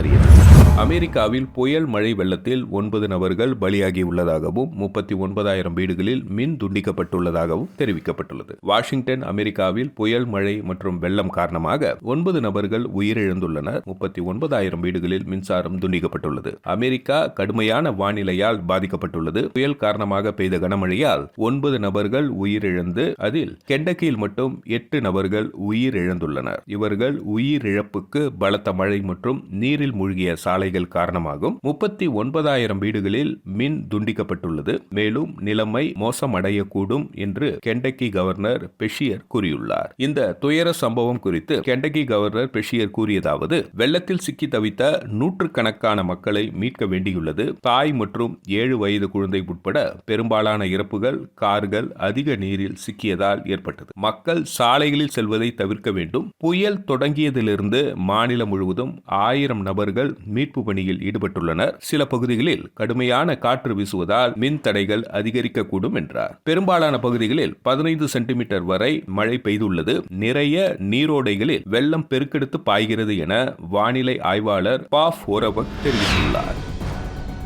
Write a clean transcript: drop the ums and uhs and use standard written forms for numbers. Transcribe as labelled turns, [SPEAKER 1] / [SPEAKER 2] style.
[SPEAKER 1] மாறியது. அமெரிக்காவில் புயல் மழை வெள்ளத்தில் 9 நபர்கள் பலியாகியுள்ளதாகவும் 39,000 வீடுகளில் மின் துண்டிக்கப்பட்டுள்ளதாகவும் தெரிவிக்கப்பட்டுள்ளது. வாஷிங்டன் அமெரிக்காவில் புயல் மழை மற்றும் வெள்ளம் காரணமாக 9 நபர்கள் உயிரிழந்துள்ளனர். 39,000 வீடுகளில் மின்சாரம் துண்டிக்கப்பட்டுள்ளது. அமெரிக்கா கடுமையான வானிலையால் பாதிக்கப்பட்டுள்ளது. புயல் காரணமாக பெய்த கனமழையால் 9 நபர்கள் உயிரிழந்து அதில் கெண்டக்கியில் மட்டும் 8 நபர்கள் உயிரிழந்துள்ளனர். இவர்கள் உயிரிழப்புக்கு பலத்த மழை மற்றும் நீரில் மூழ்கிய சாலைகள் காரணமாகும். 39,000 வீடுகளில் மின் துண்டிக்கப்பட்டுள்ளது. மேலும் நிலைமை மோசமடையக்கூடும் என்று கெண்டக்கி கவர்னர் பெஷியர் கூறியுள்ளார். இந்த துயர சம்பவம் குறித்து கெண்டக்கி கவர்னர் பெஷியர் கூறியதாவது: வெள்ளத்தில் சிக்கி தவித்த நூற்றுக்கணக்கான மக்களை மீட்க வேண்டியுள்ளது. தாய் மற்றும் 7 வயது குழந்தை உட்பட பெரும்பாலான இறப்புகள் கார்கள் அதிக நீரில் சிக்கியதால் ஏற்பட்டது. மக்கள் சாலைகளில் செல்வதை தவிர்க்க வேண்டும். புயல் தொடங்கியதிலிருந்து மாநிலம் முழுவதும் 1000 நபர்கள் மீட்பு பணியில் ஈடுபட்டுள்ளனர். சில பகுதிகளில் கடுமையான காற்று வீசுவதால் மின் தடைகள் அதிகரிக்கக்கூடும் என்றார். பெரும்பாலான பகுதிகளில் 15 சென்டிமீட்டர் வரை மழை பெய்துள்ளது. நிறைய நீரோடைகளில் வெள்ளம் பெருக்கெடுத்து பாய்கிறது என வானிலை ஆய்வாளர் பாஃப் ஓரவக் தெரிவித்துள்ளார்.